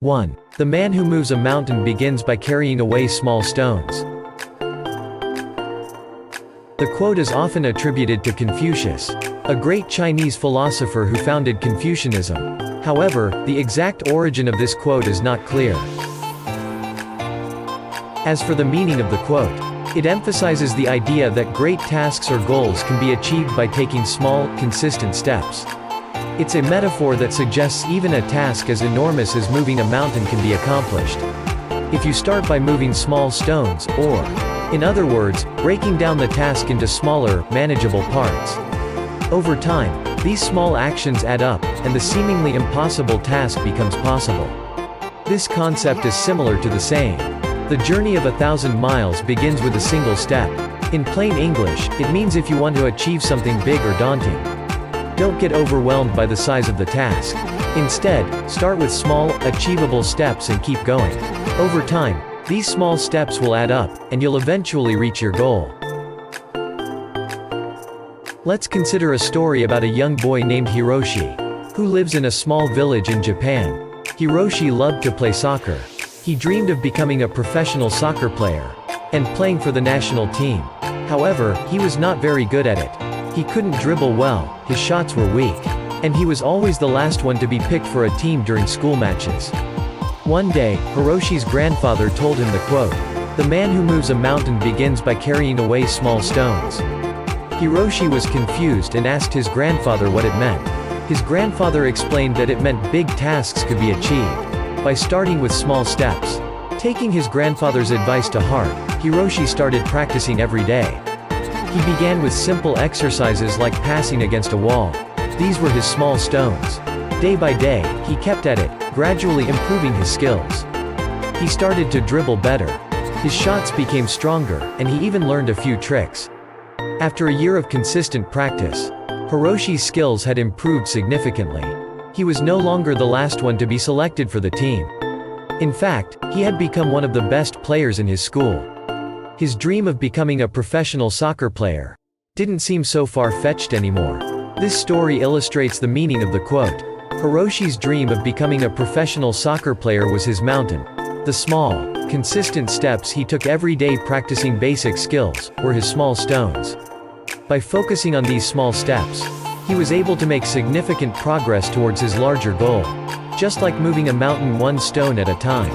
1. The man who moves a mountain begins by carrying away small stones. The quote is often attributed to Confucius, a great Chinese philosopher who founded Confucianism. However, the exact origin of this quote is not clear. As for the meaning of the quote, it emphasizes the idea that great tasks or goals can be achieved by taking small, consistent steps. It's a metaphor that suggests even a task as enormous as moving a mountain can be accomplished if you start by moving small stones, or, in other words, breaking down the task into smaller, manageable parts. Over time, these small actions add up, and the seemingly impossible task becomes possible. This concept is similar to the saying, "The journey of 1,000 miles begins with a single step." In plain English, it means if you want to achieve something big or daunting, don't get overwhelmed by the size of the task. Instead, start with small, achievable steps and keep going. Over time, these small steps will add up, and you'll eventually reach your goal. Let's consider a story about a young boy named Hiroshi, who lives in a small village in Japan. Hiroshi loved to play soccer. He dreamed of becoming a professional soccer player and playing for the national team. However, he was not very good at it. He couldn't dribble well, his shots were weak, and he was always the last one to be picked for a team during school matches. One day, Hiroshi's grandfather told him the quote, "The man who moves a mountain begins by carrying away small stones." Hiroshi was confused and asked his grandfather what it meant. His grandfather explained that it meant big tasks could be achieved by starting with small steps. Taking his grandfather's advice to heart, Hiroshi started practicing every day. He began with simple exercises like passing against a wall. These were his small stones. Day by day, he kept at it, gradually improving his skills. He started to dribble better. His shots became stronger, and he even learned a few tricks. After a year of consistent practice, Hiroshi's skills had improved significantly. He was no longer the last one to be selected for the team. In fact, he had become one of the best players in his school. His dream of becoming a professional soccer player didn't seem so far-fetched anymore. This story illustrates the meaning of the quote. Hiroshi's dream of becoming a professional soccer player was his mountain. The small, consistent steps he took every day practicing basic skills were his small stones. By focusing on these small steps, he was able to make significant progress towards his larger goal, just like moving a mountain one stone at a time.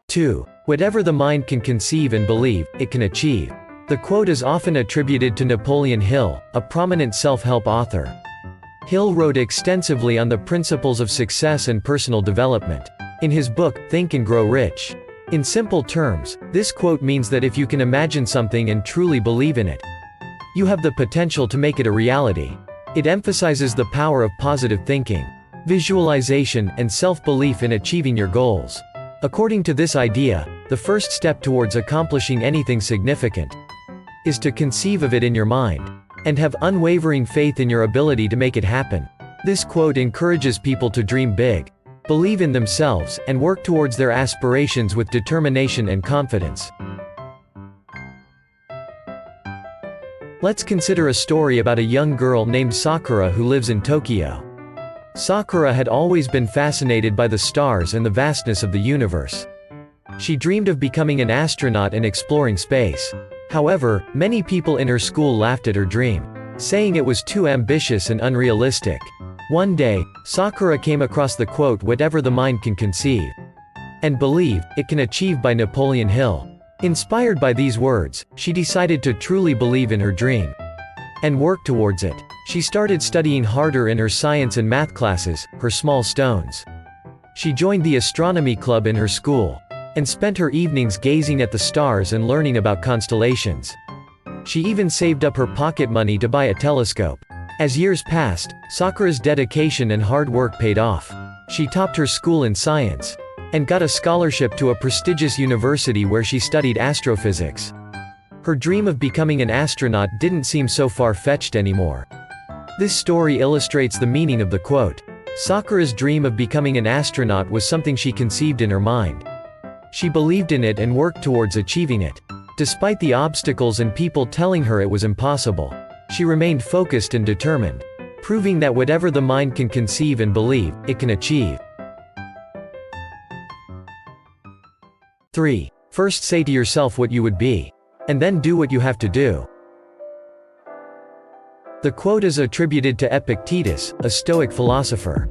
2. Whatever the mind can conceive and believe, it can achieve. The quote is often attributed to Napoleon Hill, a prominent self-help author. Hill wrote extensively on the principles of success and personal development in his book, Think and Grow Rich. In simple terms, this quote means that if you can imagine something and truly believe in it, you have the potential to make it a reality. It emphasizes the power of positive thinking, visualization, and self-belief in achieving your goals. According to this idea, the first step towards accomplishing anything significant is to conceive of it in your mind, and have unwavering faith in your ability to make it happen. This quote encourages people to dream big, believe in themselves, and work towards their aspirations with determination and confidence. Let's consider a story about a young girl named Sakura who lives in Tokyo. Sakura had always been fascinated by the stars and the vastness of the universe. She dreamed of becoming an astronaut and exploring space. However, many people in her school laughed at her dream, saying it was too ambitious and unrealistic. One day, Sakura came across the quote, "Whatever the mind can conceive and believe, it can achieve" by Napoleon Hill. Inspired by these words, she decided to truly believe in her dream and work towards it. She started studying harder in her science and math classes, her small stones. She joined the astronomy club in her school, and spent her evenings gazing at the stars and learning about constellations. She even saved up her pocket money to buy a telescope. As years passed, Sakura's dedication and hard work paid off. She topped her school in science, and got a scholarship to a prestigious university where she studied astrophysics. Her dream of becoming an astronaut didn't seem so far-fetched anymore. This story illustrates the meaning of the quote. Sakura's dream of becoming an astronaut was something she conceived in her mind. She believed in it and worked towards achieving it. Despite the obstacles and people telling her it was impossible, she remained focused and determined. proving that whatever the mind can conceive and believe, it can achieve. 3. First say to yourself what you would be. And then do what you have to do. The quote is attributed to Epictetus, a Stoic philosopher.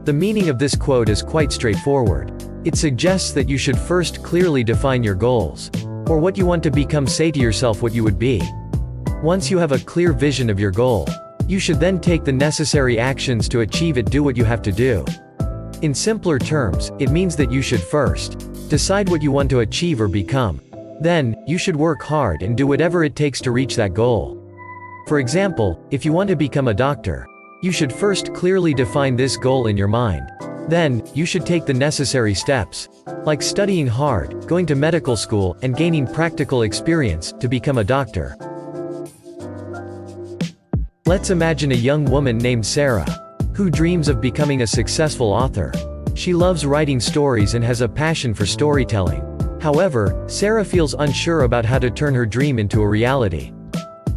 The meaning of this quote is quite straightforward. It suggests that you should first clearly define your goals, or what you want to become. Say to yourself what you would be. Once you have a clear vision of your goal, you should then take the necessary actions to achieve it. Do what you have to do. In simpler terms, it means that you should first decide what you want to achieve or become. Then, you should work hard and do whatever it takes to reach that goal. For example, if you want to become a doctor, you should first clearly define this goal in your mind. Then, you should take the necessary steps, like studying hard, going to medical school, and gaining practical experience, to become a doctor. Let's imagine a young woman named Sarah, who dreams of becoming a successful author. She loves writing stories and has a passion for storytelling. However, Sarah feels unsure about how to turn her dream into a reality.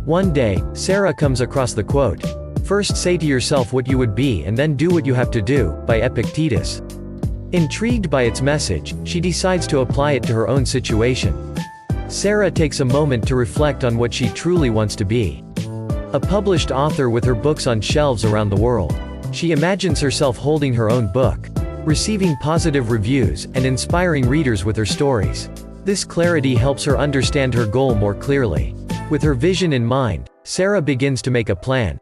One day, Sarah comes across the quote, "First say to yourself what you would be and then do what you have to do," by Epictetus. Intrigued by its message, she decides to apply it to her own situation. Sarah takes a moment to reflect on what she truly wants to be. A published author with her books on shelves around the world. She imagines herself holding her own book, receiving positive reviews, and inspiring readers with her stories. This clarity helps her understand her goal more clearly. With her vision in mind, Sarah begins to make a plan.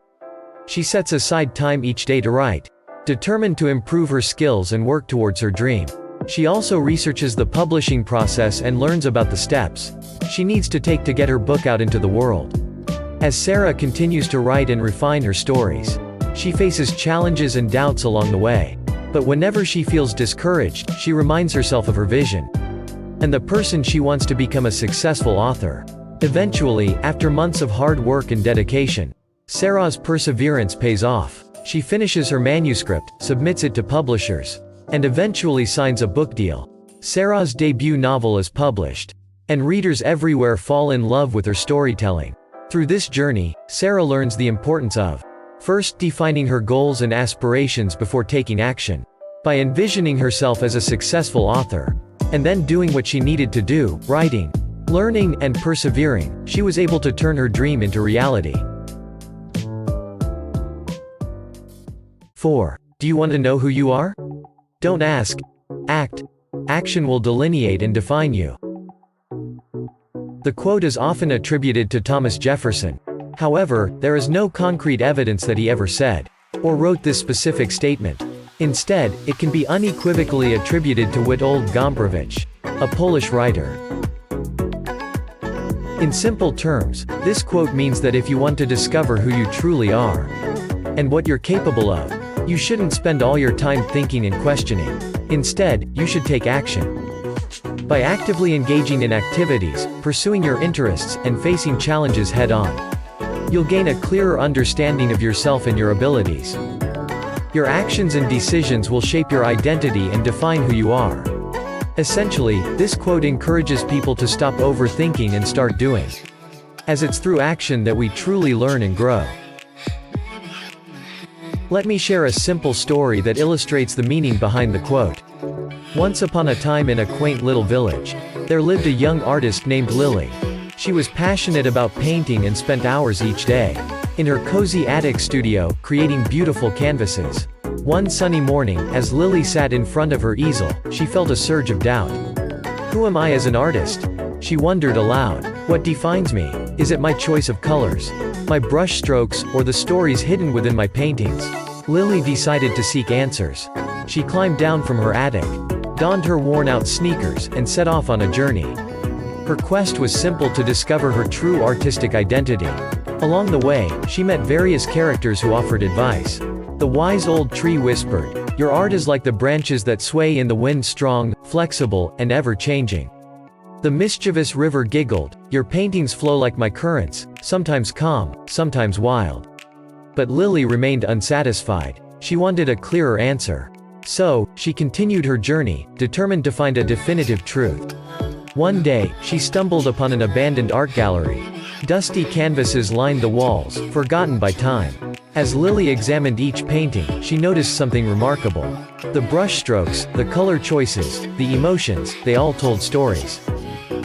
She sets aside time each day to write, determined to improve her skills and work towards her dream. She also researches the publishing process and learns about the steps she needs to take to get her book out into the world. As Sarah continues to write and refine her stories, she faces challenges and doubts along the way. But whenever she feels discouraged, she reminds herself of her vision and the person she wants to become: a successful author. Eventually, after months of hard work and dedication, Sarah's perseverance pays off. She finishes her manuscript, submits it to publishers, and eventually signs a book deal. Sarah's debut novel is published, and readers everywhere fall in love with her storytelling. Through this journey, Sarah learns the importance of first defining her goals and aspirations before taking action. By envisioning herself as a successful author, and then doing what she needed to do, writing, learning, and persevering, she was able to turn her dream into reality. 4. Do you want to know who you are? Don't ask. Act. Action will delineate and define you. The quote is often attributed to Thomas Jefferson. However, there is no concrete evidence that he ever said or wrote this specific statement. Instead, it can be unequivocally attributed to Witold Gombrowicz, a Polish writer. In simple terms, this quote means that if you want to discover who you truly are and what you're capable of, you shouldn't spend all your time thinking and questioning. Instead, you should take action. By actively engaging in activities, pursuing your interests, and facing challenges head-on, you'll gain a clearer understanding of yourself and your abilities. Your actions and decisions will shape your identity and define who you are. Essentially, this quote encourages people to stop overthinking and start doing, as it's through action that we truly learn and grow. Let me share a simple story that illustrates the meaning behind the quote. Once upon a time in a quaint little village, there lived a young artist named Lily. She was passionate about painting and spent hours each day in her cozy attic studio, creating beautiful canvases. One sunny morning, as Lily sat in front of her easel, she felt a surge of doubt. Who am I as an artist? She wondered aloud. What defines me? Is it my choice of colors, my brush strokes, or the stories hidden within my paintings? Lily decided to seek answers. She climbed down from her attic, donned her worn-out sneakers, and set off on a journey. Her quest was simple: to discover her true artistic identity. Along the way, she met various characters who offered advice. The wise old tree whispered, "Your art is like the branches that sway in the wind, strong, flexible, and ever-changing." The mischievous river giggled, "Your paintings flow like my currents, sometimes calm, sometimes wild." But Lily remained unsatisfied. She wanted a clearer answer. So, she continued her journey, determined to find a definitive truth. One day, she stumbled upon an abandoned art gallery. Dusty canvases lined the walls, forgotten by time. As Lily examined each painting, she noticed something remarkable. The brushstrokes, the color choices, the emotions, they all told stories.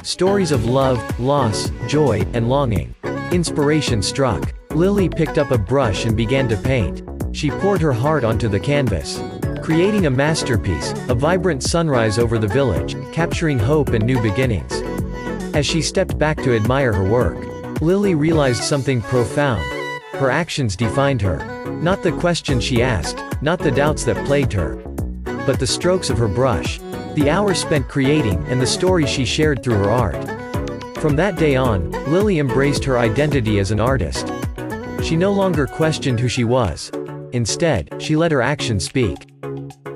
Stories of love, loss, joy, and longing. Inspiration struck. Lily picked up a brush and began to paint. She poured her heart onto the canvas, creating a masterpiece, a vibrant sunrise over the village, capturing hope and new beginnings. As she stepped back to admire her work, Lily realized something profound. Her actions defined her. Not the questions she asked, not the doubts that plagued her, but the strokes of her brush, the hours spent creating, and the stories she shared through her art. From that day on, Lily embraced her identity as an artist. She no longer questioned who she was. Instead, she let her actions speak.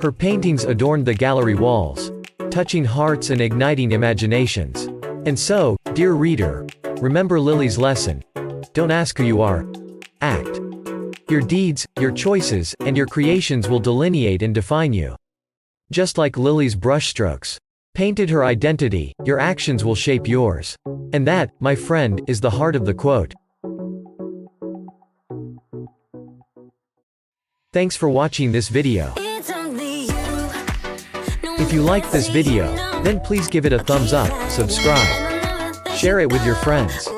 Her paintings adorned the gallery walls, touching hearts and igniting imaginations. And so, dear reader, remember Lily's lesson. Don't ask who you are. Act. Your deeds, your choices, and your creations will delineate and define you. Just like Lily's brushstrokes painted her identity, your actions will shape yours. And that, my friend, is the heart of the quote. Thanks for watching this video. If you liked this video, then please give it a thumbs up, subscribe, share it with your friends.